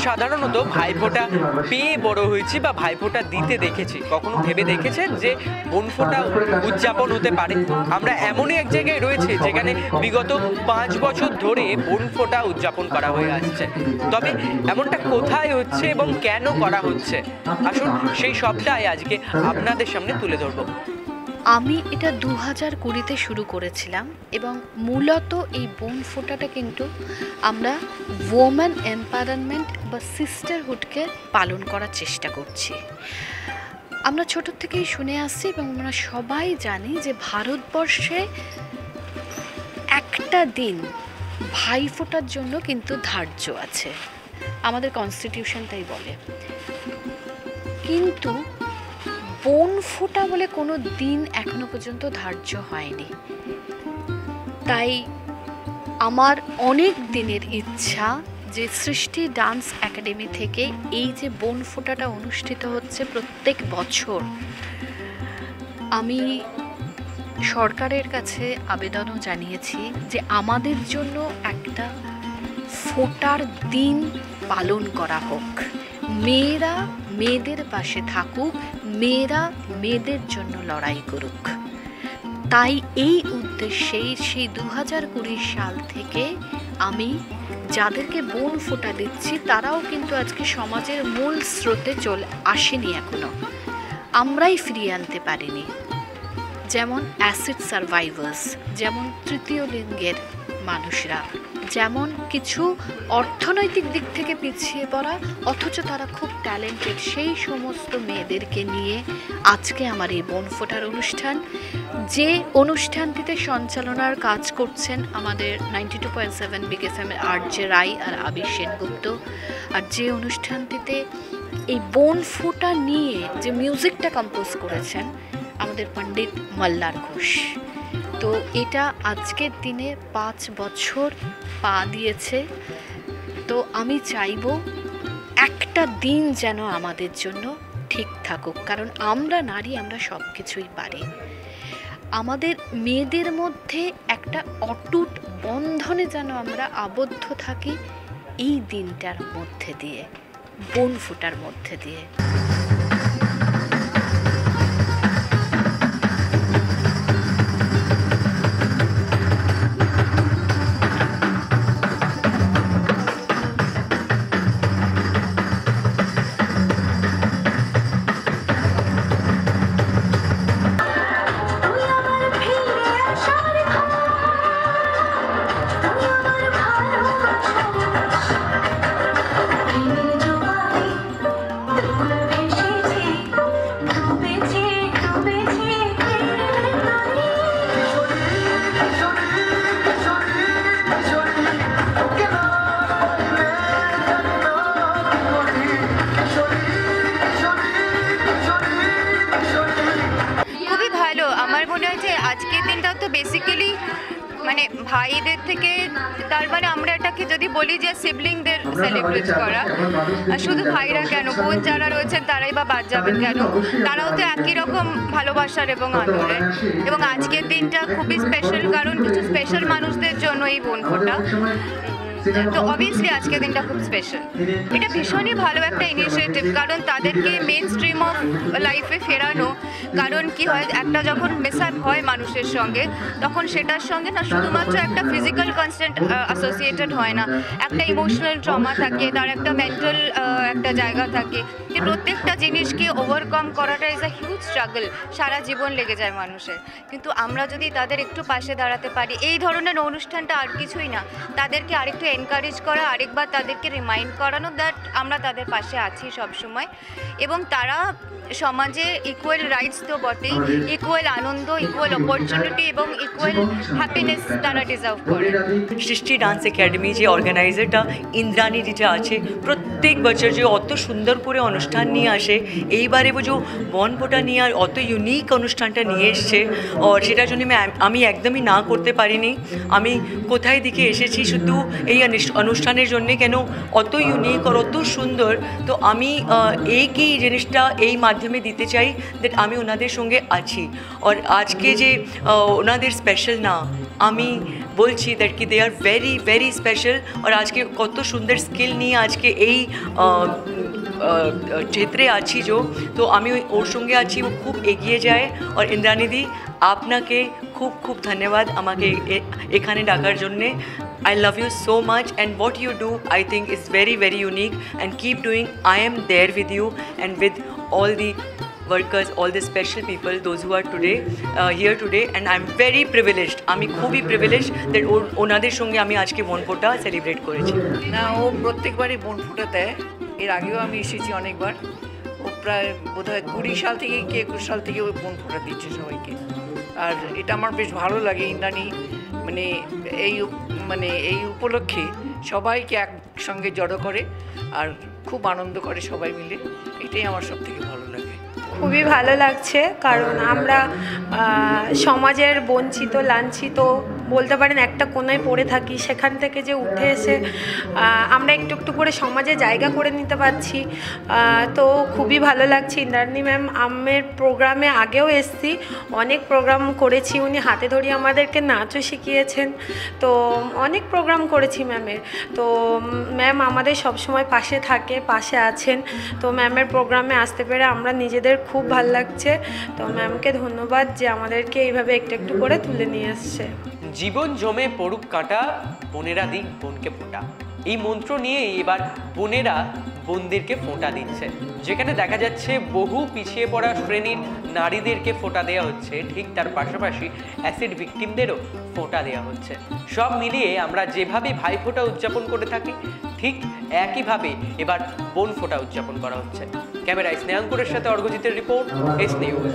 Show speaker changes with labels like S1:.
S1: সাধারণত ভাইফোঁটা পেয়ে বড় হয়েছি বা ভাইফোঁটা দিতে দেখেছি। কখনো ভেবে দেখেছেন যে বোনফোঁটা উদযাপন হতে পারে? আমরা এমনই এক জায়গায় রয়েছে যেখানে বিগত 5 বছর ধরে বোনফোঁটা উদযাপন করা হয়ে আসছে। তবে এমনটা কোথায় হচ্ছে এবং কেন করা হচ্ছে, আসুন সেই সবটাই আজকে আপনাদের সামনে তুলে ধরবো।
S2: আমি এটা 2020-তে শুরু করেছিলাম এবং মূলত এই বোনফোঁটাটা কিন্তু আমরা ওমেন এম্পাওয়ারমেন্ট বা সিস্টারহুডকে পালন করার চেষ্টা করছি। আমরা ছোট থেকেই শুনে আসছি এবং আমরা সবাই জানি যে ভারতবর্ষে একটা দিন ভাইফোঁটার জন্য কিন্তু ধার্য আছে, আমাদের কনস্টিটিউশন তাই বলে। কিন্তু বোনফোঁটা বলে কোনো দিন এখনো পর্যন্ত ধার্য হয়নি। তাই আমার অনেক দিনের ইচ্ছা যে সৃষ্টি ডান্স একাডেমি থেকে এই যে বোনফোঁটাটা অনুষ্ঠিত হচ্ছে প্রত্যেক বছর, আমি সরকারের কাছে আবেদনও জানিয়েছি যে আমাদের জন্য একটা ফোঁটার দিন পালন করা হোক। মেয়েরা মেয়েদের পাশে থাকুক, মেয়েরা মেয়েদের জন্য লড়াই করুক। তাই এই উদ্দেশ্যেই সেই 2020 সাল থেকে আমি যাদেরকে বোনফোঁটা দিচ্ছি তারাও কিন্তু আজকে সমাজের মূল স্রোতে চলে আসেনি, এখনো আমরাই ফিরিয়ে আনতে পারিনি। যেমন অ্যাসিড সার্ভাইভার্স, যেমন তৃতীয় লিঙ্গের মানুষরা, যেমন কিছু অর্থনৈতিক দিক থেকে পিছিয়ে পড়া অথচ তারা খুব ট্যালেন্টেড, সেই সমস্ত মেয়েদেরকে নিয়ে আজকে আমার এই বোনফোঁটার অনুষ্ঠান। যে অনুষ্ঠানটিতে সঞ্চালনার কাজ করছেন আমাদের 92.7 বিগ FM এর আরজে রাই আর আবির সেনগুপ্ত, আর যে অনুষ্ঠানটিতে এই বোনফোঁটা নিয়ে যে মিউজিকটা কম্পোজ করেছেন আমাদের পণ্ডিত মল্লার ঘোষ। তো এটা আজকের দিনে 5 বছর পা দিয়েছে। তো আমি চাইব একটা দিন যেন আমাদের জন্য ঠিক থাকুক, কারণ আমরা নারী, আমরা সব কিছুই পারি। আমাদের মেয়েদের মধ্যে একটা অটুট বন্ধনে যেন আমরা আবদ্ধ থাকি এই দিনটার মধ্যে দিয়ে, বোনফোঁটার মধ্যে দিয়ে।
S3: আজকের দিনটাও তো বেসিক্যালি মানে ভাইদের থেকে, তার মানে আমরা এটাকে যদি বলি যে সিবলিংদের সেলিব্রেট করা, আর শুধু ভাইরা কেন, বোন যারা রয়েছেন তারাই বা বাদ যাবেন কেন, তারাও তো একই রকম ভালোবাসার এবং আদরের। এবং আজকের দিনটা খুবই স্পেশাল, কারণ কিছু স্পেশাল মানুষদের জন্য এই বোনফোঁটা। তো অবভিয়াসলি আজকের দিনটা খুব স্পেশাল। এটা ভীষণই ভালো একটা ইনিশিয়েটিভ, কারণ তাদেরকে মেন স্ট্রিম অফ লাইফে ফেরানো। কারণ কি হয়, একটা যখন মিসঅ্যাপ হয় মানুষের সঙ্গে, তখন সেটার সঙ্গে না শুধুমাত্র একটা ফিজিক্যাল কনস্ট্যান্ট অ্যাসোসিয়েটেড হয় না, একটা ইমোশনাল ট্রমা থাকে, তার একটা মেন্টাল একটা জায়গা থাকে। যে প্রত্যেকটা জিনিসকে ওভারকাম করাটা ইজ আ হিউজ স্ট্রাগল, সারা জীবন লেগে যায় মানুষের। কিন্তু আমরা যদি তাদের একটু পাশে দাঁড়াতে পারি, এই ধরনের অনুষ্ঠানটা আর কিছুই না, তাদেরকে আরেকটু এনকারেজ করা, আরেকবার তাদেরকে রিমাইন্ড করানো দ্যাট আমরা তাদের পাশে আছি সব সময়, এবং তারা সমাজে ইকুয়াল রাইটস তো বটেই, ইকুয়াল আনন্দ, ইকুয়াল অপরচুনিটি এবং ইকুয়াল হ্যাপিনেস তারা ডিজার্ভ করে।
S4: সৃষ্টি ডান্স একাডেমি যে অর্গানাইজারটা ইন্দ্রাণী যেটা আছে, প্রত্যেক বছর যে অত সুন্দর করে অনুষ্ঠান নিয়ে আসে, এইবারে যে বোনফোঁটা নিয়ে আর অত ইউনিক অনুষ্ঠানটা নিয়ে এসছে, আর সেটার জন্য আমি একদমই না করতে পারিনি। আমি কোথায় দিকে এসেছি শুধু এই অনুষ্ঠানের জন্যে, কেন অত ইউনিক আর অত সুন্দর। তো আমি এই জিনিসটা এই মাধ্যমে দিতে চাই দ্যাট আমি ওনাদের সঙ্গে আছি। আর আজকে যে ওনাদের স্পেশাল না, আমি বলছি দ্যাট কি দে আর ভেরি ভেরি স্পেশাল। আর আজকে কত সুন্দর স্কিল নিয়ে আজকে এই ক্ষেত্রে আছি তো আমি ওর সঙ্গে আছি, ও খুব এগিয়ে যায়। আর ইন্দ্রাণীদি আপনাকে খুব খুব ধন্যবাদ আমাকে এখানে ডাকার জন্যে। I love you so much, and what you do I think is very very unique, and keep doing. I am there with you and with all the workers, all the special people, those who are today here today, and I'm very privileged. আমি খুবই privileged that ওনাদের সঙ্গে আমি আজকে বনফোঁটা celebrate করেছি।
S5: না, ও প্রত্যেকবারই বনফোঁটা দেয়, এর আগেও আমি এসেছি অনেকবার। ও প্রায় বোধহয় 20 সাল থেকে কি 21 সাল থেকে ওই বনফোঁটা দিচ্ছে সবাইকে। আর এটা আমার বেশ ভালো লাগে, ইন্দ্রাণী মানে এই উপলক্ষে সবাইকে একসঙ্গে জড়ো করে আর খুব আনন্দ করে সবাই মিলে, এটাই আমার সব থেকে ভালো লাগে।
S6: খুবই ভালো লাগছে, কারণ আমরা সমাজের বঞ্চিত লাঞ্ছিত বলতে পারেন একটা কোনায় পড়ে থাকি, সেখান থেকে যে উঠে এসে আমরা একটু একটু করে সমাজে জায়গা করে নিতে পারছি, তো খুবই ভালো লাগছে। ইন্দ্রাণী ম্যাম আমের প্রোগ্রামে আগেও এসছি, অনেক প্রোগ্রাম করেছি, উনি হাতে ধরিয়ে আমাদেরকে নাচও শিখিয়েছেন, তো অনেক প্রোগ্রাম করেছি ম্যামের। তো ম্যাম আমাদের সবসময় পাশে থাকে, পাশে আছেন, তো ম্যামের প্রোগ্রামে আসতে পেরে আমরা নিজেদের খুব ভালো লাগছে। তো ম্যামকে ধন্যবাদ যে আমাদেরকে এইভাবে একটু একটু করে তুলে নিয়ে এসছে।
S1: জীবন জমে পড়ুক কাঁটা, বোনেরা দিক বোনকে ফোঁটা, এই মন্ত্র নিয়ে এবার বোনেরা বোনদেরকে ফোঁটা দিচ্ছে। যেখানে দেখা যাচ্ছে বহু পিছিয়ে পড়া শ্রেণীর নারীদেরকে ফোঁটা দেওয়া হচ্ছে, ঠিক তার পাশাপাশি অ্যাসিড ভিকটিমদেরও ফোঁটা দেওয়া হচ্ছে। সব মিলিয়ে আমরা যেভাবে ভাইফোঁটা উদযাপন করে থাকি, ঠিক একইভাবে এবার বোন ফোঁটা উদযাপন করা হচ্ছে। ক্যামেরায় স্নেহাঙ্কুরের সাথে অর্ঘজিতের রিপোর্ট, এস নিউজ।